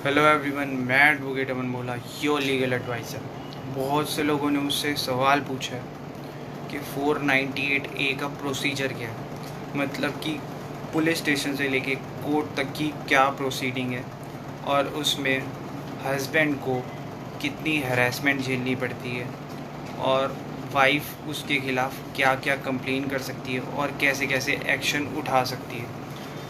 Hello everyone, मैं advocate अमन मोला, your legal adviser. बहुत से लोगों ने मुझसे सवाल पूछा है कि 498A का प्रोसीजर क्या है, मतलब कि पुलिस स्टेशन से लेके कोर्ट तक की क्या प्रोसीडिंग है और उसमें हस्बैंड को कितनी हरासमेंट झेलनी पड़ती है और वाइफ उसके ख़िलाफ़ क्या क्या कंप्लेन कर सकती है और कैसे कैसे एक्शन उठा सकती है।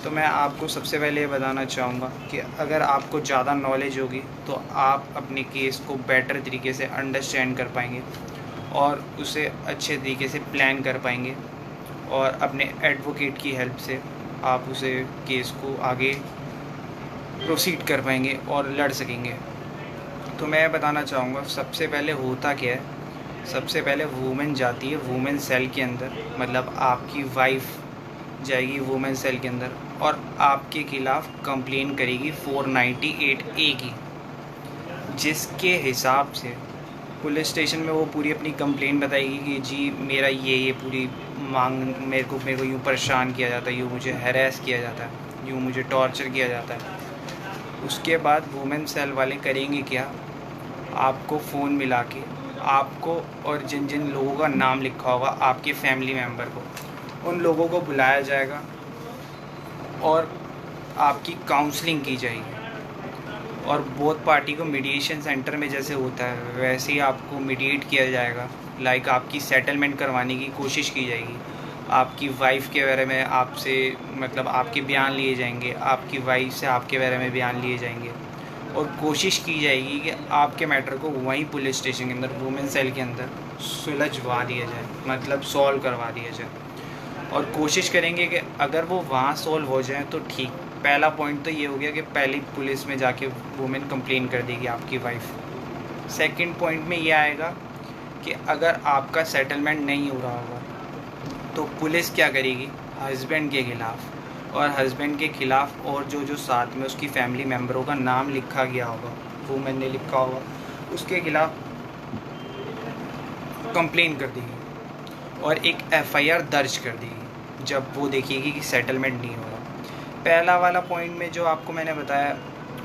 तो मैं आपको सबसे पहले ये बताना चाहूँगा कि अगर आपको ज़्यादा नॉलेज होगी तो आप अपने केस को बेटर तरीके से अंडरस्टैंड कर पाएंगे और उसे अच्छे तरीके से प्लान कर पाएंगे और अपने एडवोकेट की हेल्प से आप उसे केस को आगे प्रोसीड कर पाएंगे और लड़ सकेंगे। तो मैं बताना चाहूँगा सबसे पहले होता क्या है। सबसे पहले वुमेन जाती है वुमेन सेल के अंदर, मतलब आपकी वाइफ जाएगी वुमेन सेल के अंदर और आपके ख़िलाफ़ कंप्लेन करेगी 498A की, जिसके हिसाब से पुलिस स्टेशन में वो पूरी अपनी कंप्लेन बताएगी कि जी मेरा ये पूरी मांग मेरे को यूँ परेशान किया जाता है, यूँ मुझे हैरेस किया जाता है, यूँ मुझे टॉर्चर किया जाता है। उसके बाद वुमेन सेल वाले करेंगे क्या, आपको फ़ोन मिला के आपको और जिन जिन लोगों का नाम लिखा होगा आपके फैमिली मेम्बर को, उन लोगों को बुलाया जाएगा और आपकी काउंसलिंग की जाएगी और बोथ पार्टी को मीडिएशन सेंटर में जैसे होता है वैसे ही आपको मीडिएट किया जाएगा। लाइक आपकी सेटलमेंट करवाने की कोशिश की जाएगी। आपकी वाइफ के बारे में आपसे मतलब आपके बयान लिए जाएंगे, आपकी वाइफ से आपके बारे में बयान लिए जाएंगे और कोशिश की जाएगी कि आपके मैटर को वहीं पुलिस स्टेशन के अंदर वुमेन सेल के अंदर सुलझवा दिया जाए, मतलब सॉल्व करवा दिया जाए। और कोशिश करेंगे कि अगर वो वहाँ सॉल्व हो जाए तो ठीक। पहला पॉइंट तो ये हो गया कि पहली पुलिस में जाके वुमेन कंप्लेन कर देगी आपकी वाइफ। सेकंड पॉइंट में ये आएगा कि अगर आपका सेटलमेंट नहीं हो रहा होगा तो पुलिस क्या करेगी, हस्बैंड के ख़िलाफ़ और हस्बैंड के ख़िलाफ़ और जो साथ में उसकी फैमिली मेम्बरों का नाम लिखा गया होगा, वुमेन ने लिखा होगा, उसके ख़िलाफ़ कंप्लेन कर देगी और एक FIR दर्ज कर देगी जब वो देखेगी कि सेटलमेंट नहीं हो रहा। पहला वाला पॉइंट में जो आपको मैंने बताया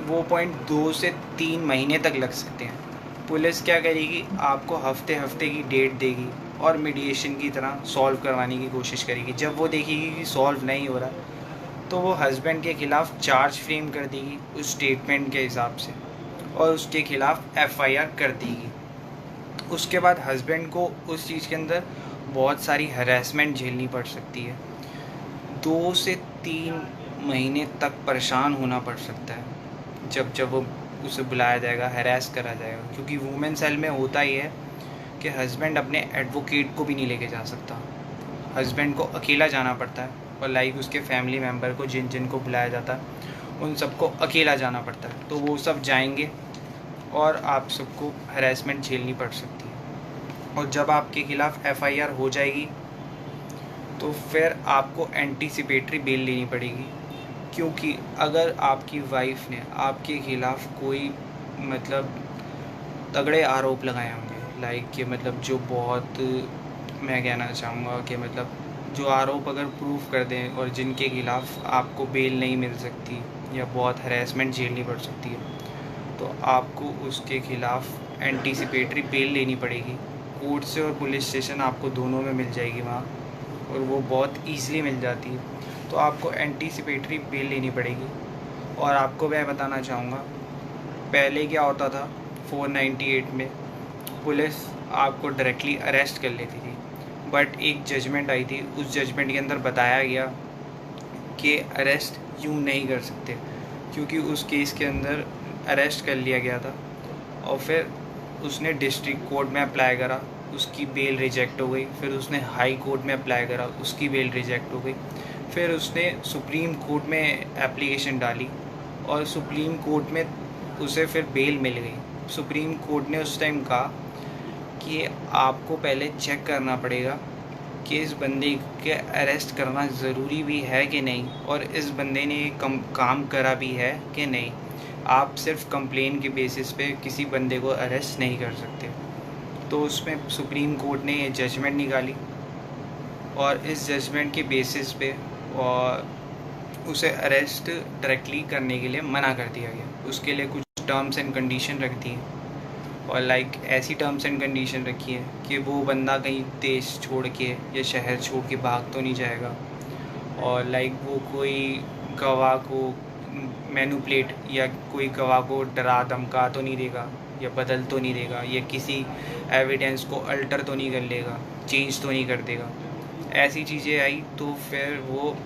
वो पॉइंट 2 से 3 महीने तक लग सकते हैं। पुलिस क्या करेगी, आपको हफ्ते हफ्ते की डेट देगी और मीडिएशन की तरह सॉल्व करवाने की कोशिश करेगी। जब वो देखेगी कि सॉल्व नहीं हो रहा तो वो हस्बैंड के ख़िलाफ़ चार्ज फ्रेम कर देगी उस स्टेटमेंट के हिसाब से और उसके ख़िलाफ़ FIR कर देगी। उसके बाद हस्बैंड को उस चीज़ के अंदर बहुत सारी हरासमेंट झेलनी पड़ सकती है। 2 से 3 महीने तक परेशान होना पड़ सकता है जब वो उसे बुलाया जाएगा, हैरेस करा जाएगा। क्योंकि वुमेन सेल में होता ही है कि हस्बैंड अपने एडवोकेट को भी नहीं लेके जा सकता, हस्बैंड को अकेला जाना पड़ता है और लाइक उसके फैमिली मेम्बर को जिन जिन को बुलाया जाता है उन सबको अकेला जाना पड़ता है। तो वो सब जाएंगे और आप सबको हैरेसमेंट झेलनी पड़ सकती है। और जब आपके ख़िलाफ़ FIR हो जाएगी तो फिर आपको एंटीसिपेटरी बेल लेनी पड़ेगी। क्योंकि अगर आपकी वाइफ ने आपके ख़िलाफ़ कोई मतलब तगड़े आरोप लगाए होंगे, लाइक कि मतलब जो बहुत, मैं कहना चाहूँगा कि मतलब जो आरोप अगर प्रूफ कर दें और जिनके ख़िलाफ़ आपको बेल नहीं मिल सकती या बहुत हरेसमेंट झेलनी पड़ सकती है, तो आपको उसके ख़िलाफ़ एंटीसिपेटरी बेल लेनी पड़ेगी। कोर्ट से और पुलिस स्टेशन आपको दोनों में मिल जाएगी वहाँ, और वो बहुत ईज़िली मिल जाती है। तो आपको एंटीसिपेटरी बेल लेनी पड़ेगी। और आपको मैं बताना चाहूँगा पहले क्या होता था, 498 में पुलिस आपको डायरेक्टली अरेस्ट कर लेती थी, बट एक जजमेंट आई थी, उस जजमेंट के अंदर बताया गया कि अरेस्ट यूँ नहीं कर सकते, क्योंकि उस केस के अंदर अरेस्ट कर लिया गया था और फिर उसने डिस्ट्रिक्ट कोर्ट में अप्लाई करा, उसकी बेल रिजेक्ट हो गई। फिर उसने हाई कोर्ट में अप्लाई करा, उसकी बेल रिजेक्ट हो गई। फिर उसने सुप्रीम कोर्ट में एप्लीकेशन डाली और सुप्रीम कोर्ट में उसे फिर बेल मिल गई। सुप्रीम कोर्ट ने उस टाइम कहा कि आपको पहले चेक करना पड़ेगा कि इस बंदे के अरेस्ट करना ज़रूरी भी है कि नहीं और इस बंदे ने काम करा भी है कि नहीं। आप सिर्फ कंप्लेन के बेसिस पे किसी बंदे को अरेस्ट नहीं कर सकते। तो उसमें सुप्रीम कोर्ट ने ये जजमेंट निकाली और इस जजमेंट के बेसिस पे और उसे अरेस्ट डायरेक्टली करने के लिए मना कर दिया गया। उसके लिए कुछ टर्म्स एंड कंडीशन रख दी और ऐसी टर्म्स एंड कंडीशन रखी है कि वो बंदा कहीं देश छोड़ के या शहर छोड़ के भाग तो नहीं जाएगा, और वो कोई गवाह को मैनिपुलेट या कोई गवाह को डरा धमका तो नहीं देगा या बदल तो नहीं देगा या किसी एविडेंस को अल्टर तो नहीं कर लेगा, चेंज तो नहीं कर देगा। ऐसी चीज़ें आई तो फिर वो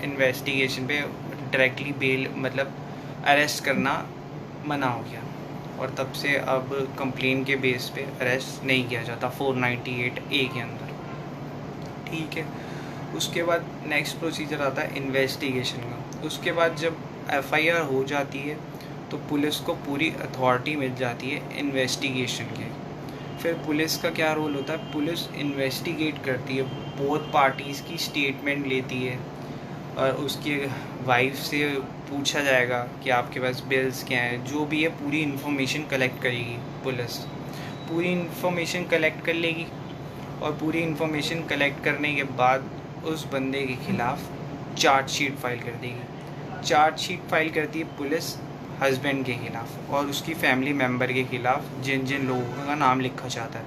इन्वेस्टिगेशन पे डायरेक्टली बेल अरेस्ट करना मना हो गया, और तब से अब कंप्लेन के बेस पे अरेस्ट नहीं किया जाता 498A के अंदर। ठीक है, उसके बाद नेक्स्ट प्रोसीजर आता है इन्वेस्टिगेशन का। उसके बाद जब FIR हो जाती है तो पुलिस को पूरी अथॉरिटी मिल जाती है इन्वेस्टिगेशन के। फिर पुलिस का क्या रोल होता है, पुलिस इन्वेस्टिगेट करती है, बोथ पार्टीज़ की स्टेटमेंट लेती है, और उसकी वाइफ से पूछा जाएगा कि आपके पास बिल्स क्या हैं, जो भी है पूरी इन्फॉर्मेशन कलेक्ट करेगी पुलिस। पूरी इन्फॉर्मेशन कलेक्ट कर लेगी, और पूरी इन्फॉर्मेशन कलेक्ट करने के बाद उस बंदे के ख़िलाफ़ चार्जशीट फाइल कर देगी। चार्जशीट फाइल करती है पुलिस हस्बैंड के ख़िलाफ़ और उसकी फैमिली मेम्बर के ख़िलाफ़, जिन जिन लोगों का नाम लिखा जाता है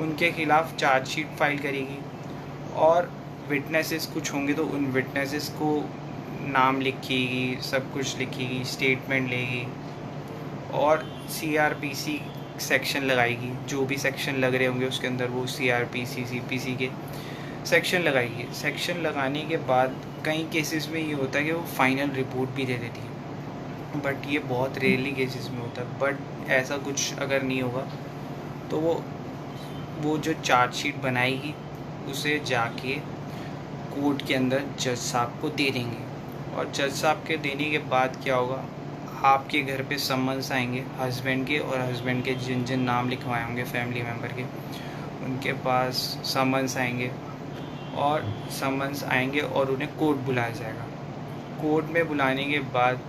उनके ख़िलाफ़ चार्जशीट फाइल करेगी। और विटनेसेस कुछ होंगे तो उन विटनेसेस को नाम लिखेगी, सब कुछ लिखेगी, स्टेटमेंट लेगी, और CRPC सेक्शन लगाएगी। जो भी सेक्शन लग रहे होंगे उसके अंदर वो CRPC CPC के सेक्शन लगाएगी। सेक्शन लगाने के बाद कई केसेस में ये होता है कि वो फाइनल रिपोर्ट भी दे देती है, बट ये बहुत रेयरली केसेस में होता है। बट ऐसा कुछ अगर नहीं होगा तो वो जो चार्जशीट बनाएगी उसे जाके कोर्ट के अंदर जज साहब को दे देंगे, और जज साहब के देने के बाद क्या होगा, आपके घर पे समन्स आएंगे हस्बैंड के, और हस्बैंड के जिन जिन नाम लिखवाए होंगे फैमिली मेम्बर के उनके पास समन्स आएंगे, और उन्हें कोर्ट बुलाया जाएगा। कोर्ट में बुलाने के बाद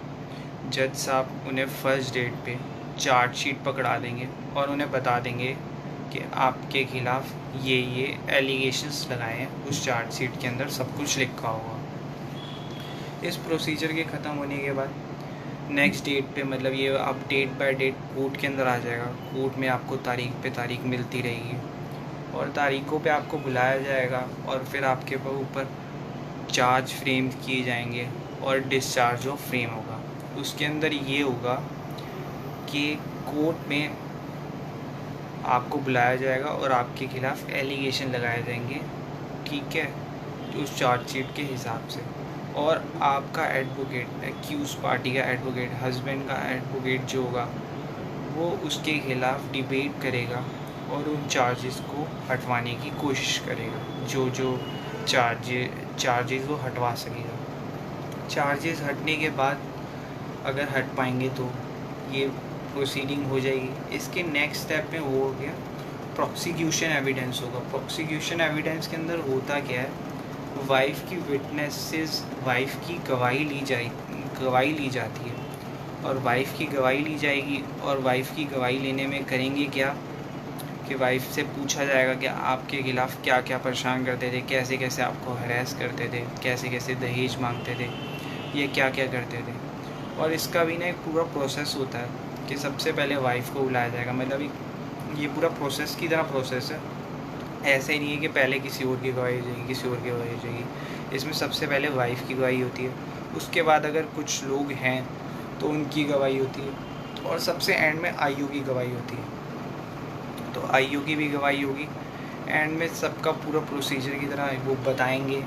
जज साहब उन्हें फर्स्ट डेट पे चार्जशीट पकड़ा देंगे और उन्हें बता देंगे कि आपके ख़िलाफ़ ये एलिगेशंस लगाए हैं। उस चार्जशीट के अंदर सब कुछ लिखा होगा। इस प्रोसीजर के ख़त्म होने के बाद नेक्स्ट डेट पे ये अब डेट बाय डेट कोर्ट के अंदर आ जाएगा। कोर्ट में आपको तारीख पे तारीख मिलती रहेगी, और तारीखों पे आपको बुलाया जाएगा, और फिर आपके ऊपर चार्ज फ्रेम किए जाएंगे और डिस्चार्ज ऑफ फ्रेम होगा। उसके अंदर ये होगा कि कोर्ट में आपको बुलाया जाएगा और आपके ख़िलाफ़ एलिगेशन लगाए जाएंगे, ठीक है, उस चार्जशीट के हिसाब से। और आपका एडवोकेट, एक्यूज पार्टी का एडवोकेट, हस्बैंड का एडवोकेट जो होगा वो उसके ख़िलाफ़ डिबेट करेगा और उन चार्जेस को हटवाने की कोशिश करेगा। जो चार्जेस वो हटवा सकेगा। चार्जेस हटने के बाद अगर हट पाएंगे तो ये प्रोसीडिंग हो जाएगी। इसके नेक्स्ट स्टेप में वो हो गया प्रोसिक्यूशन एविडेंस होगा। प्रोसिक्यूशन एविडेंस के अंदर होता क्या है, वाइफ की विटनेसेस, वाइफ की गवाही ली जाती है, और वाइफ की गवाही ली जाएगी। और वाइफ की गवाही लेने में करेंगे क्या कि वाइफ से पूछा जाएगा कि आपके ख़िलाफ़ क्या क्या परेशान करते थे, कैसे कैसे आपको हरास करते थे, कैसे कैसे दहेज मांगते थे, ये क्या क्या करते थे। और इसका भी ना एक पूरा प्रोसेस होता है कि सबसे पहले वाइफ को बुलाया जाएगा। ये पूरा प्रोसेस की तरह प्रोसेस है, ऐसे ही नहीं है कि पहले किसी और की गवाही हो जाएगी, किसी और की गवाही हो जाएगी। इसमें सबसे पहले वाइफ की गवाही होती है, उसके बाद अगर कुछ लोग हैं तो उनकी गवाही होती है, और सबसे एंड में IO की गवाही होती है। तो IO की भी गवाही होगी। एंड में सबका पूरा प्रोसीजर की तरह वो बताएंगे,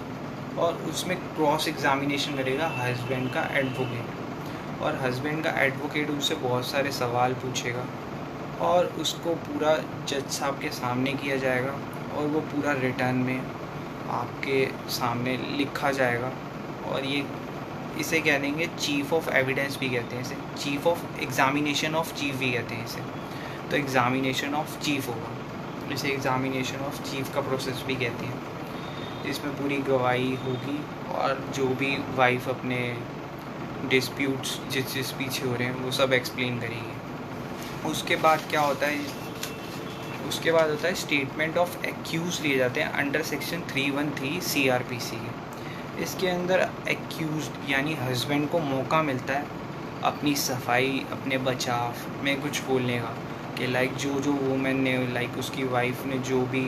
और उसमें क्रॉस एग्जामिनेशन करेगा हस्बैंड का एडवोकेट, और हस्बैंड का एडवोकेट उनसे बहुत सारे सवाल पूछेगा, और उसको पूरा जज साहब के सामने किया जाएगा, और वो पूरा रिटर्न में आपके सामने लिखा जाएगा। और इसे कह देंगे चीफ़ ऑफ एविडेंस भी कहते हैं, इसे chief of examination of chief भी कहते हैं इसे। तो एग्ज़ामिनेशन ऑफ चीफ़ होगा, इसे एग्ज़ामिनेशन ऑफ चीफ़ का प्रोसेस भी कहते हैं। इसमें पूरी गवाही होगी, और जो भी वाइफ अपने डिस्प्यूट्स जिस पीछे हो रहे हैं वो सब एक्सप्लेन करेगी। उसके बाद क्या होता है, उसके बाद होता है स्टेटमेंट ऑफ एक्यूज लिए जाते हैं अंडर सेक्शन 313 CRPC के। इसके अंदर एक्यूज्ड यानी हस्बैंड को मौका मिलता है अपनी सफाई, अपने बचाव में कुछ बोलने का, कि लाइक जो वुमेन ने, लाइक उसकी वाइफ ने जो भी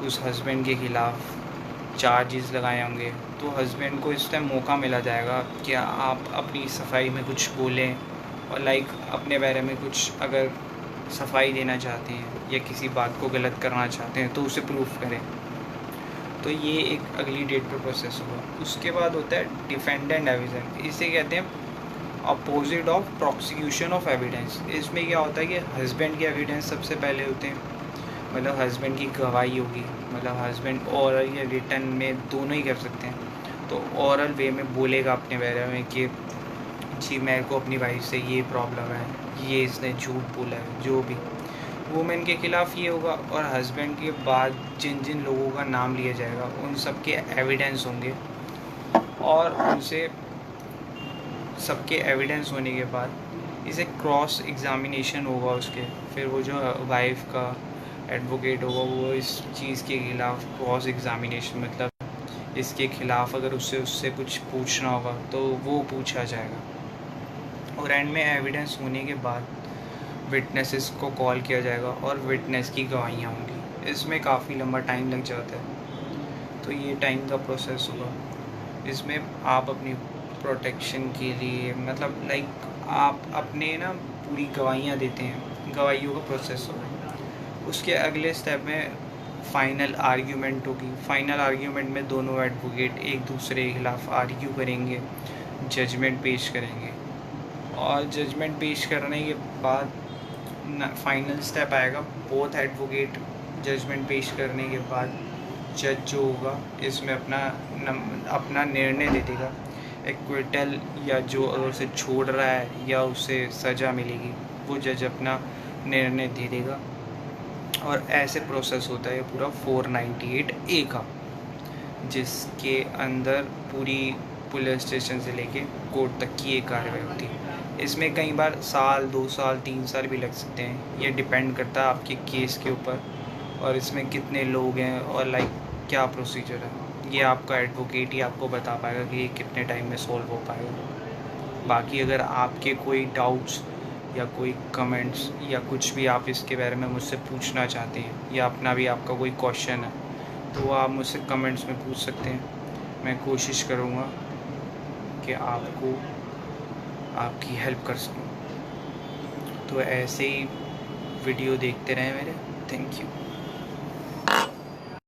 उस हस्बैंड के ख़िलाफ़ चार्जेस लगाए होंगे, तो हस्बैंड को इस टाइम मौका मिला जाएगा कि आप अपनी सफाई में कुछ बोलें और लाइक अपने बारे में कुछ अगर सफाई देना चाहते हैं या किसी बात को गलत करना चाहते हैं तो उसे प्रूफ करें। तो ये एक अगली डेट पर प्रोसेस होगा। उसके बाद होता है डिफेंडेंट एविडेंस। इसे कहते हैं opposite of prosecution of evidence. इसमें क्या होता है कि हस्बैंड के एविडेंस सबसे पहले होते हैं, मतलब हस्बैंड की गवाही होगी, मतलब हस्बैंड ओरल या रिटन में दोनों ही कर सकते हैं। तो ओरल वे में बोलेगा अपने बारे में कि जी मेरे को अपनी वाइफ से ये प्रॉब्लम है, ये इसने झूठ बोला है, जो भी वुमेन के ख़िलाफ़ ये होगा। और हस्बैंड के बाद जिन जिन लोगों का नाम लिया जाएगा उन सब के एविडेंस होंगे, और उनसे सबके एविडेंस होने के बाद इसे क्रॉस एग्ज़ामिनेशन होगा उसके। फिर वो जो वाइफ का एडवोकेट होगा वो इस चीज़ के ख़िलाफ़ क्रॉस एग्ज़ामिनेशन, मतलब इसके ख़िलाफ़ अगर उससे कुछ पूछना होगा तो वो पूछा जाएगा। और एंड में एविडेंस होने के बाद विटनेसेस को कॉल किया जाएगा और विटनेस की गवाहियाँ होंगी। इसमें काफ़ी लंबा टाइम लग जाता है, तो ये टाइम का प्रोसेस होगा। इसमें आप अपनी प्रोटेक्शन के लिए, मतलब लाइक आप अपने ना पूरी गवाहियाँ देते हैं, गवाहियों का प्रोसेस होगा। उसके अगले स्टेप में फ़ाइनल आर्ग्यूमेंट होगी। फ़ाइनल आर्ग्यूमेंट में दोनों एडवोकेट एक दूसरे के खिलाफ़ आर्ग्यू करेंगे, जजमेंट पेश करेंगे, और जजमेंट पेश करने के बाद फाइनल स्टेप आएगा। बोथ एडवोकेट जजमेंट पेश करने के बाद जज जो होगा इसमें अपना निर्णय दे देगा, एक्विटल या जो अगर उसे छोड़ रहा है या उसे सज़ा मिलेगी, वो जज अपना निर्णय दे देगा। और ऐसे प्रोसेस होता है पूरा 498A का, जिसके अंदर पूरी पुलिस स्टेशन से लेके कोर्ट तक की एक कार्रवाई होती है। इसमें कई बार साल, 2 साल, 3 साल भी लग सकते हैं। ये डिपेंड करता है आपके केस के ऊपर और इसमें कितने लोग हैं और लाइक क्या प्रोसीजर है। ये आपका एडवोकेट ही आपको बता पाएगा कि ये कितने टाइम में सॉल्व हो पाएगा। बाकी अगर आपके कोई डाउट्स या कोई कमेंट्स या कुछ भी आप इसके बारे में मुझसे पूछना चाहते हैं या अपना भी आपका कोई क्वेश्चन है तो आप मुझसे कमेंट्स में पूछ सकते हैं। मैं कोशिश करूँगा कि आपको आपकी हेल्प कर सकूँ। तो ऐसे ही वीडियो देखते रहें मेरे। Thank you.